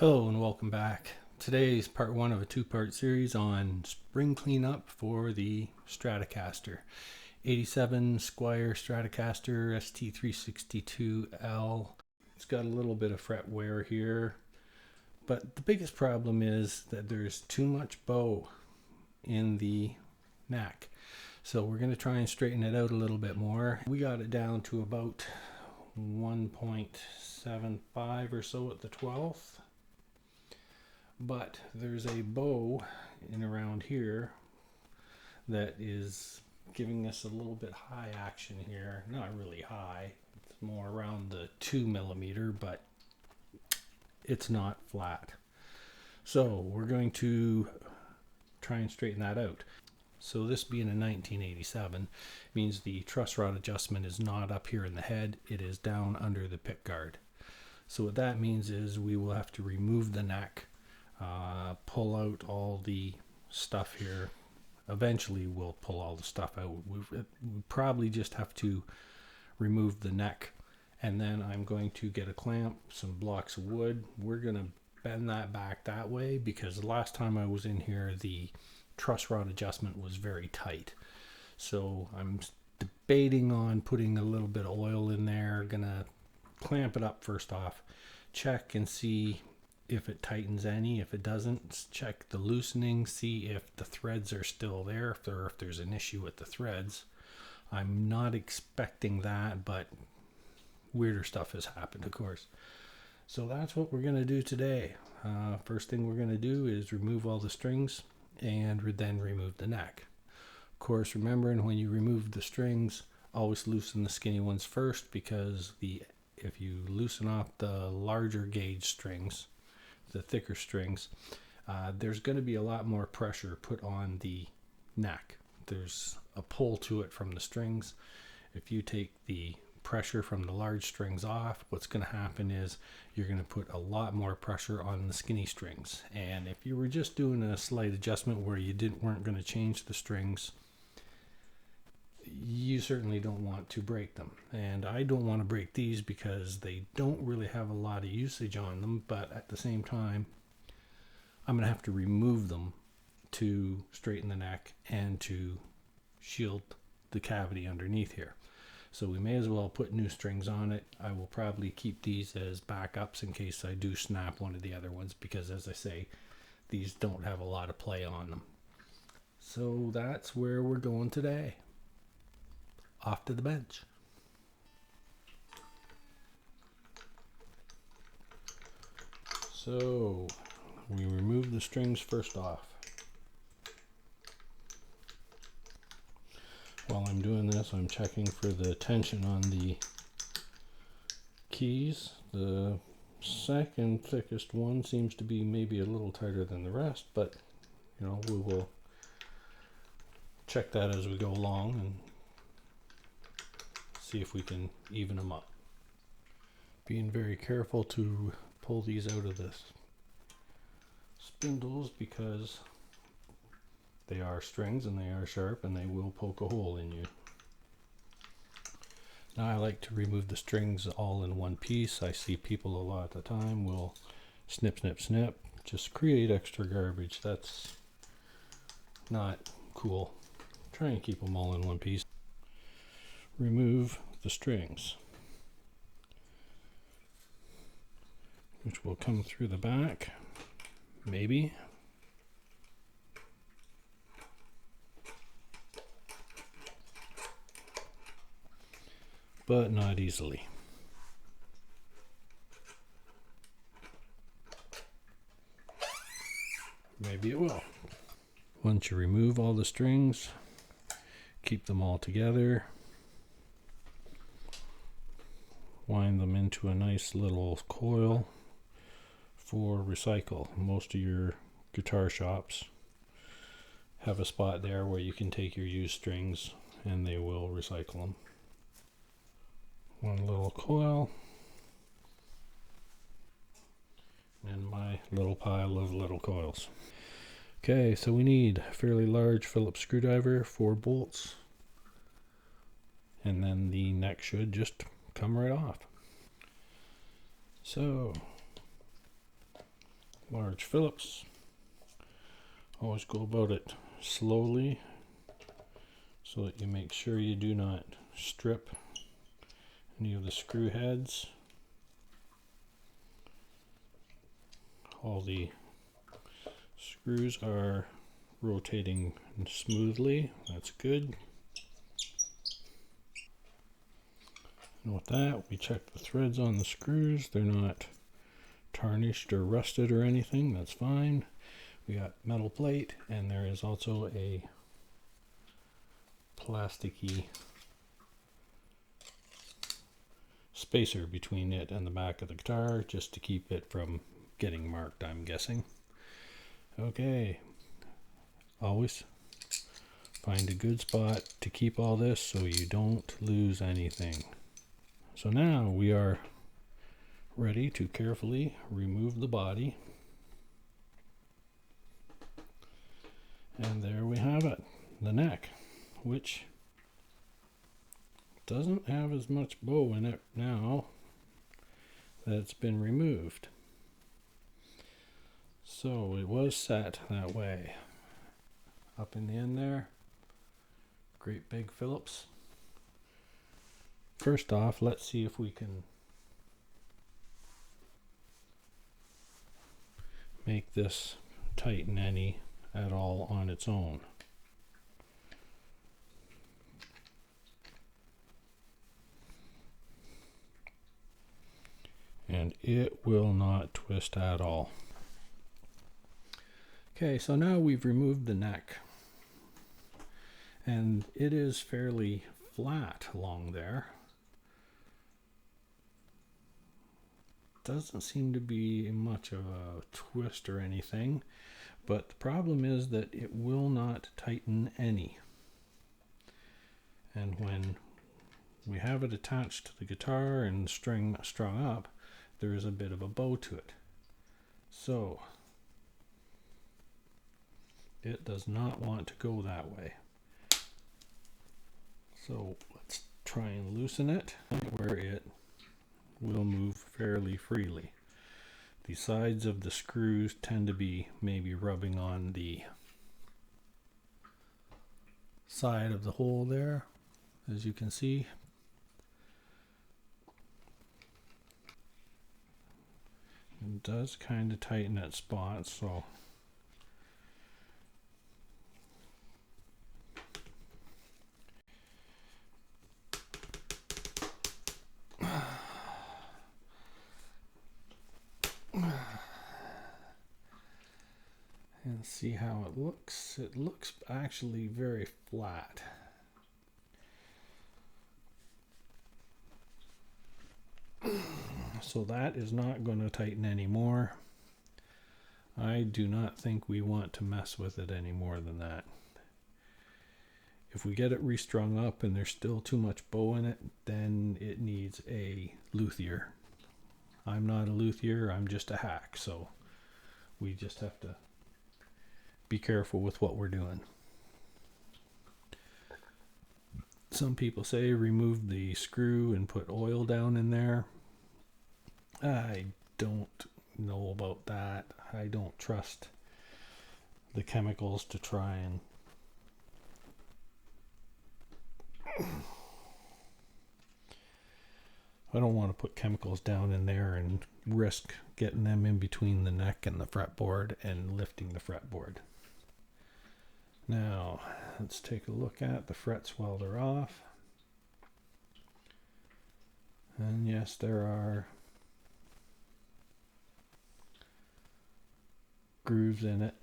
Hello and welcome back. Today is part one of a two-part series on spring cleanup for the Stratocaster. 87 Squier Stratocaster ST362L. It's got a little bit of fret wear here, but the biggest problem is that there's too much bow in the neck. So we're going to try and straighten it out a little bit more. We got it down to about 1.75 or so at the 12th. But there's a bow in around here that is giving us a little bit high action here. Not really high, it's more around the 2mm, but it's not flat. So we're going to try and straighten that out. So this being a 1987 means the truss rod adjustment is not up here in the head, it is down under the pick guard. So what that means is we will have to remove the neck, pull out all the stuff here. Eventually we'll pull all the stuff out. We probably just have to remove the neck, and then I'm going to get a clamp, some blocks of wood. We're going to bend that back that way because the last time I was in here the truss rod adjustment was very tight. So I'm debating on putting a little bit of oil in there. Gonna clamp it up first off, check and see if it tightens any. If it doesn't, check the loosening, see if the threads are still there, if there's an issue with the threads. I'm not expecting that, but weirder stuff has happened, of course. So that's what we're going to do today. First thing we're going to do is remove all the strings and then remove the neck. Of course, remembering when you remove the strings, always loosen the skinny ones first, because if you loosen off the larger gauge strings, the thicker strings, there's going to be a lot more pressure put on the neck. There's a pull to it from the strings. If you take the pressure from the large strings off, what's going to happen is you're going to put a lot more pressure on the skinny strings. And if you were just doing a slight adjustment where you weren't going to change the strings, you certainly don't want to break them. And I don't want to break these because they don't really have a lot of usage on them, but at the same time I'm going to have to remove them to straighten the neck and to shield the cavity underneath here. So we may as well put new strings on it. I will probably keep these as backups in case I do snap one of the other ones, because as I say, these don't have a lot of play on them. So that's where we're going today. Off to the bench. So we remove the strings first off. While I'm doing this, I'm checking for the tension on the keys. The second thickest one seems to be maybe a little tighter than the rest, but we will check that as we go along and see if we can even them up. Being very careful to pull these out of the spindles because they are strings and they are sharp and they will poke a hole in you. Now I like to remove the strings all in one piece. I see people a lot of the time will snip, snip, snip, just create extra garbage. That's not cool. Try and keep them all in one piece. Remove the strings, which will come through the back, maybe. But not easily. Maybe it will. Once you remove all the strings, keep them all together. Wind them into a nice little coil for recycle. Most of your guitar shops have a spot there where you can take your used strings and they will recycle them. One little coil and my little pile of little coils. Okay, so we need a fairly large Phillips screwdriver, 4 bolts, and then the neck should just come right off. So large Phillips. Always go about it slowly so that you make sure you do not strip any of the screw heads. All the screws are rotating smoothly. That's good. And with that, we check the threads on the screws. They're not tarnished or rusted or anything. That's fine. We got metal plate, and there is also a plasticky spacer between it and the back of the guitar just to keep it from getting marked, I'm guessing. Okay, always find a good spot to keep all this so you don't lose anything. So now we are ready to carefully remove the body. And there we have it, the neck, which doesn't have as much bow in it now that it's been removed. So it was set that way. Up in the end there, great big Phillips. First off, let's see if we can make this tighten any at all on its own. And it will not twist at all. Okay, so now we've removed the neck, and it is fairly flat along there. Doesn't seem to be much of a twist or anything, but the problem is that it will not tighten any. And when we have it attached to the guitar and string strung up, there is a bit of a bow to it. So it does not want to go that way. So let's try and loosen it where it will move fairly freely. The sides of the screws tend to be maybe rubbing on the side of the hole there, as you can see. It does kind of tighten at spots, so and see how it looks. It looks actually very flat. So that is not going to tighten anymore. I do not think we want to mess with it any more than that. If we get it restrung up and there's still too much bow in it, then it needs a luthier. I'm not a luthier, I'm just a hack, so we just have to be careful with what we're doing. Some people say remove the screw and put oil down in there. I don't know about that. I don't trust the chemicals to try and I don't want to put chemicals down in there and risk getting them in between the neck and the fretboard and lifting the fretboard. Now, let's take a look at the frets while they're off. And yes, there are grooves in it.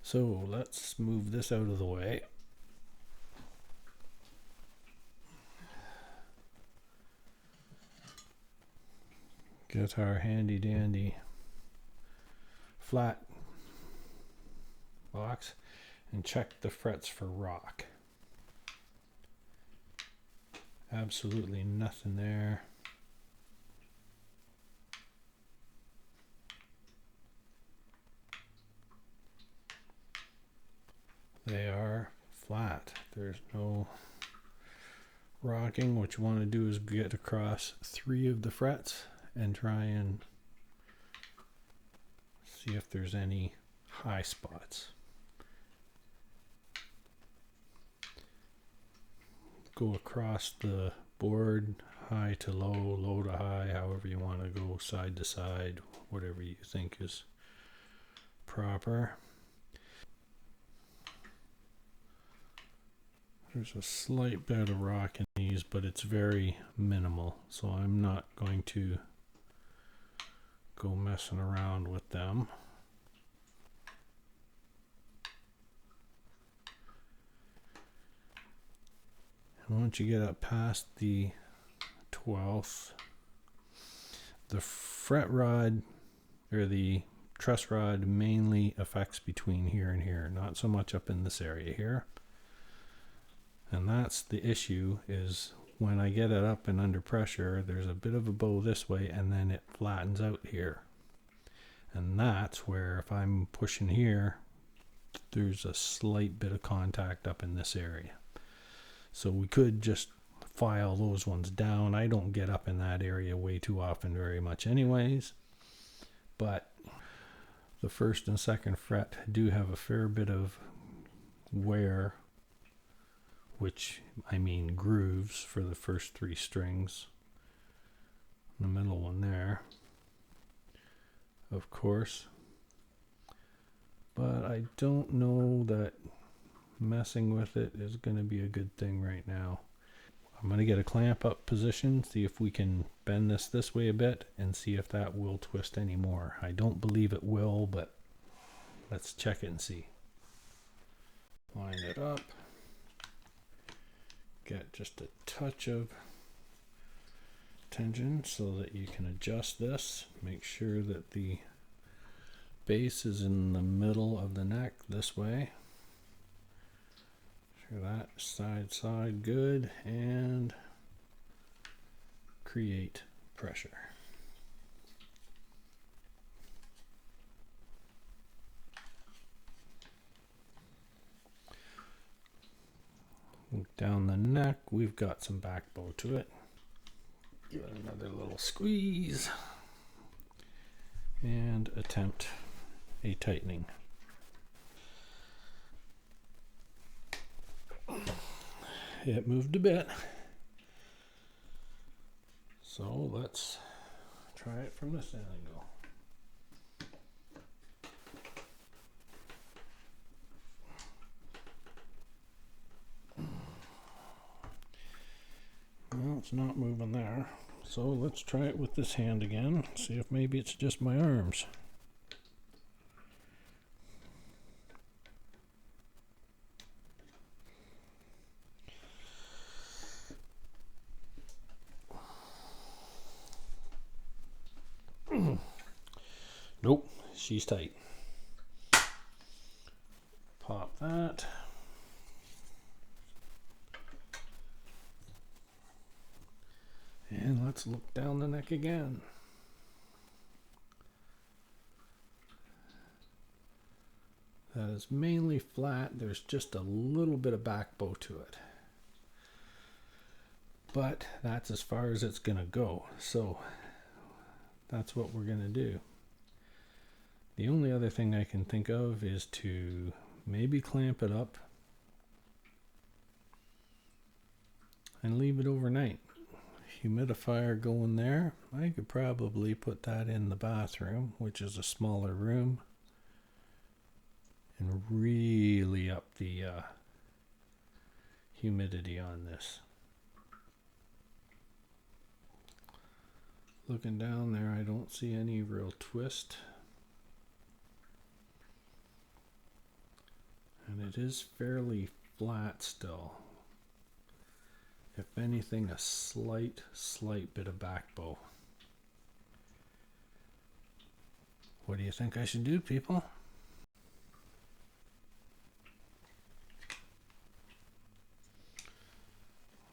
So let's move this out of the way. Get our handy dandy flat box and check the frets for rock. Absolutely nothing there. They are flat. There's no rocking. What you want to do is get across 3 of the frets and try and See if there's any high spots. Go across the board, high to low, low to high, however you want to go, side to side, whatever you think is proper. There's a slight bit of rock in these, but it's very minimal, so I'm not going to go messing around with them. And once you get up past the 12th, the fret rod or the truss rod mainly affects between here and here, not so much up in this area here. And that's the issue, is when I get it up and under pressure, there's a bit of a bow this way and then it flattens out here. And that's where if I'm pushing here, there's a slight bit of contact up in this area. So we could just file those ones down. I don't get up in that area way too often very much anyways. But the first and second fret do have a fair bit of wear, which I mean grooves for the first 3 strings. The middle one there, of course. But I don't know that messing with it is going to be a good thing right now. I'm going to get a clamp up position, see if we can bend this way a bit, and see if that will twist any more. I don't believe it will, but let's check it and see. Line it up. Get just a touch of tension so that you can adjust this. Make sure that the base is in the middle of the neck this way. Sure that side good, and create pressure. Down the neck, we've got some back bow to it. Give it another little squeeze and attempt a tightening. It moved a bit, so let's try it from this angle. Well, it's not moving there, so let's try it with this hand again, see if maybe it's just my arms. Nope, she's tight. Pop that. And let's look down the neck again. That is mainly flat. There's just a little bit of back bow to it. But that's as far as it's going to go. So that's what we're going to do. The only other thing I can think of is to maybe clamp it up and leave it overnight. Humidifier going there. I could probably put that in the bathroom, which is a smaller room, and really up the humidity on this. Looking down there, I don't see any real twist. And it is fairly flat still. If anything, a slight bit of back bow. What do you think I should do, people?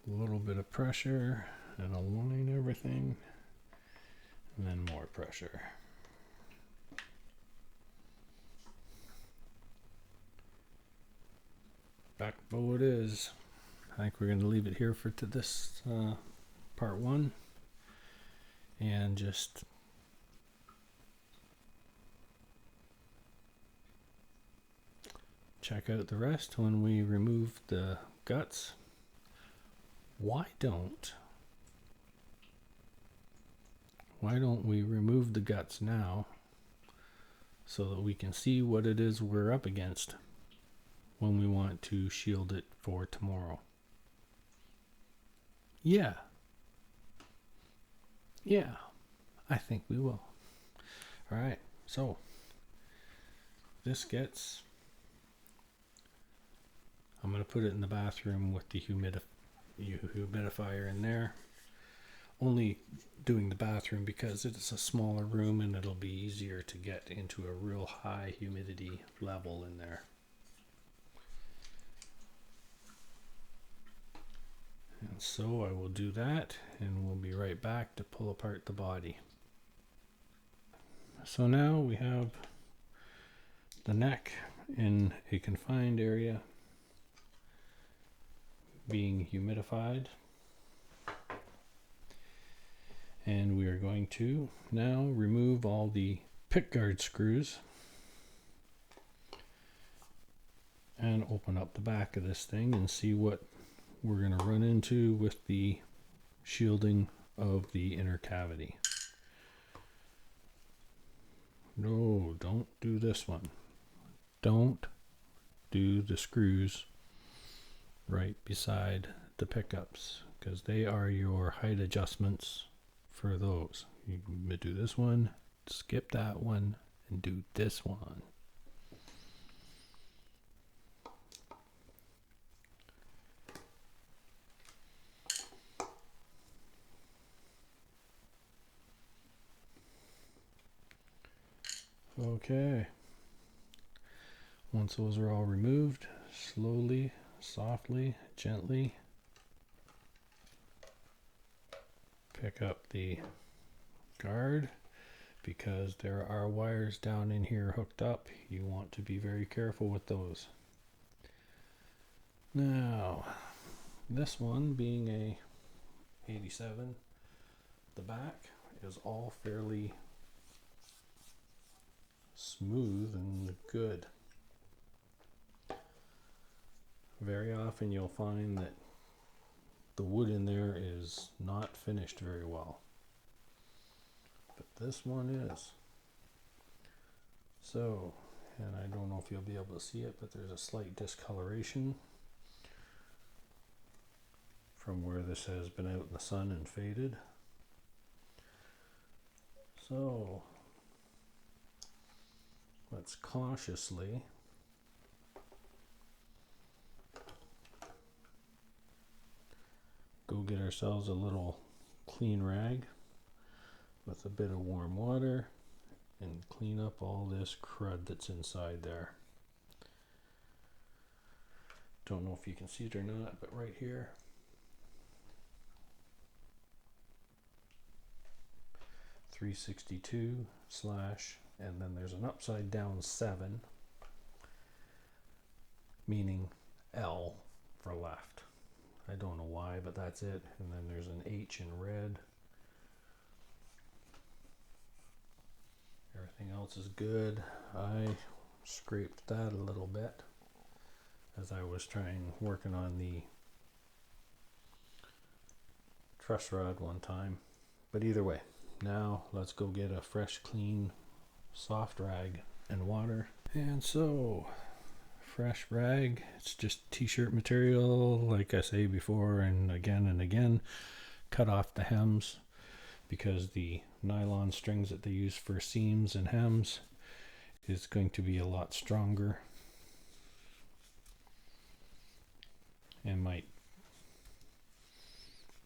A little bit of pressure and align everything, and then more pressure. Back bow it is. I think we're going to leave it here for this part 1, and just check out the rest when we remove the guts. Why don't we remove the guts now so that we can see what it is we're up against when we want to shield it for tomorrow? Yeah, I think we will. All right, so this gets, I'm going to put it in the bathroom with the humidifier in there. Only doing the bathroom because it's a smaller room and it'll be easier to get into a real high humidity level in there. And so I will do that, and we'll be right back to pull apart the body. So now we have the neck in a confined area being humidified. And we are going to now remove all the pickguard screws and open up the back of this thing and see what we're going to run into with the shielding of the inner cavity. No, don't do this one. Don't do the screws right beside the pickups, because they are your height adjustments for those. You can do this one, skip that one, and do this one. Okay. Once those are all removed, slowly, softly, gently pick up the guard, because there are wires down in here hooked up. You want to be very careful with those. Now, this one being a 87, the back is all fairly smooth and good. Very often you'll find that the wood in there is not finished very well, but this one is. So, and I don't know if you'll be able to see it, but there's a slight discoloration from where this has been out in the sun and faded. So let's cautiously go get ourselves a little clean rag with a bit of warm water and clean up all this crud that's inside there. Don't know if you can see it or not, but right here, .362/ and then there's an upside down 7, meaning L for left. I don't know why, but that's it. And then there's an H in red. Everything else is good. I scraped that a little bit as I was working on the truss rod one time. But either way, now let's go get a fresh, clean, soft rag and water. And so, fresh rag, it's just t-shirt material, like I say before and again. Cut off the hems, because the nylon strings that they use for seams and hems is going to be a lot stronger and might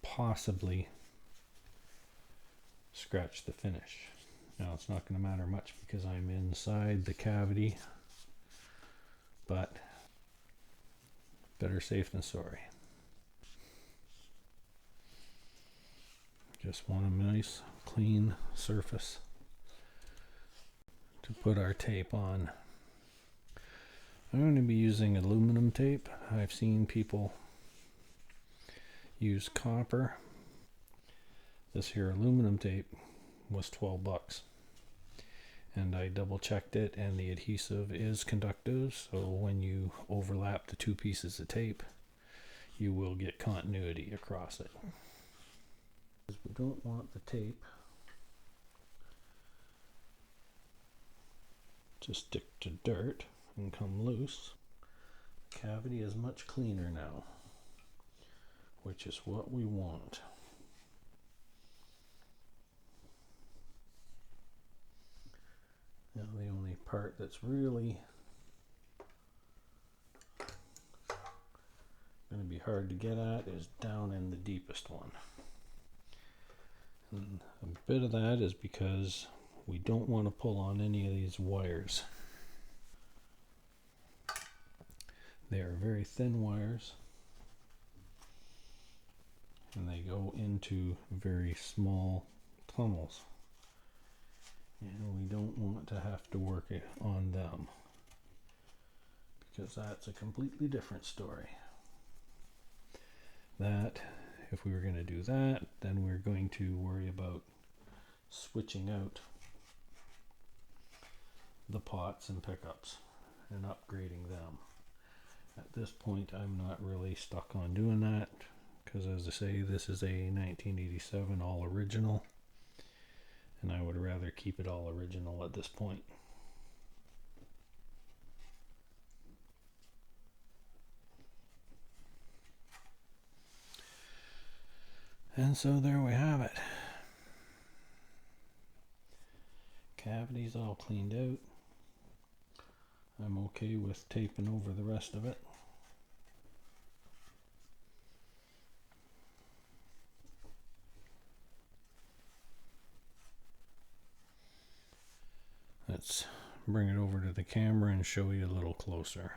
possibly scratch the finish. Now it's not going to matter much because I'm inside the cavity, but better safe than sorry. Just want a nice clean surface to put our tape on. I'm going to be using aluminum tape. I've seen people use copper. This here aluminum tape was $12, And I double checked it, and the adhesive is conductive, so when you overlap the two pieces of tape, you will get continuity across it. We don't want the tape to stick to dirt and come loose. The cavity is much cleaner now, which is what we want. Now the only part that's really going to be hard to get at is down in the deepest one. And a bit of that is because we don't want to pull on any of these wires. They are very thin wires, and they go into very small tunnels. And we don't want to have to work it on them, because that's a completely different story. That, if we were going to do that, then we're going to worry about switching out the pots and pickups and upgrading them. At this point, I'm not really stuck on doing that, because as I say, this is a 1987 all original, and I would rather keep it all original at this point. And so there we have it. Cavity's all cleaned out. I'm okay with taping over the rest of it. Let's bring it over to the camera and show you a little closer.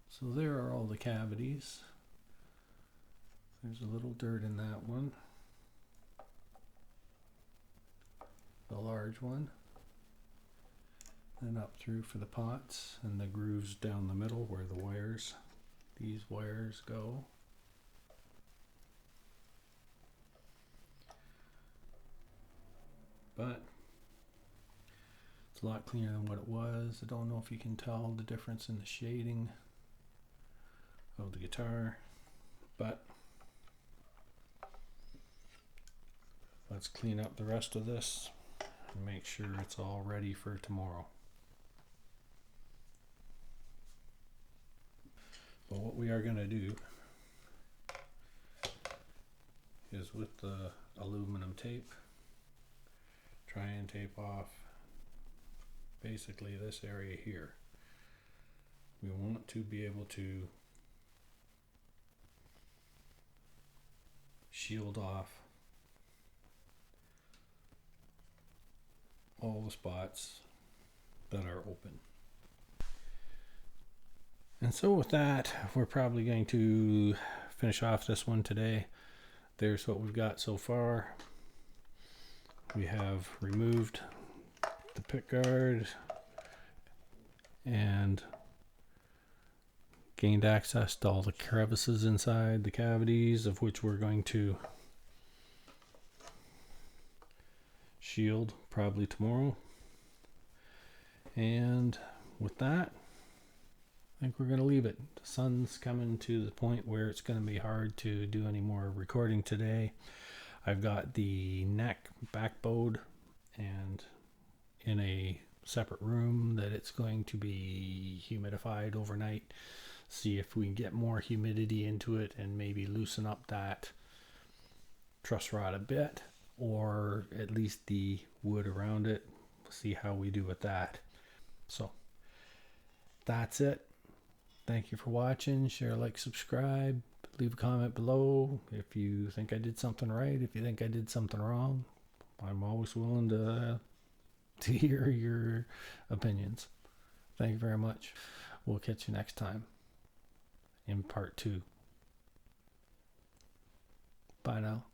So there are all the cavities. There's a little dirt in that one. The large one. Then up through for the pots and the grooves down the middle where the wires, these wires go. But it's a lot cleaner than what it was. I don't know if you can tell the difference in the shading of the guitar, but let's clean up the rest of this and make sure it's all ready for tomorrow. But what we are going to do is, with the aluminum tape, try and tape off basically this area here. We want to be able to shield off all the spots that are open. And so with that, we're probably going to finish off this one today. There's what we've got so far. We have removed the pick guard and gained access to all the crevices inside the cavities, of which we're going to shield probably tomorrow. And with that, I think we're going to leave it. The sun's coming to the point where it's going to be hard to do any more recording today. I've got the neck backbowed and in a separate room that it's going to be humidified overnight. See if we can get more humidity into it and maybe loosen up that truss rod a bit, or at least the wood around it. See how we do with that. So that's it. Thank you for watching. Share, like, subscribe. Leave a comment below if you think I did something right, if you think I did something wrong. I'm always willing to hear your opinions. Thank you very much. We'll catch you next time in part 2. Bye now.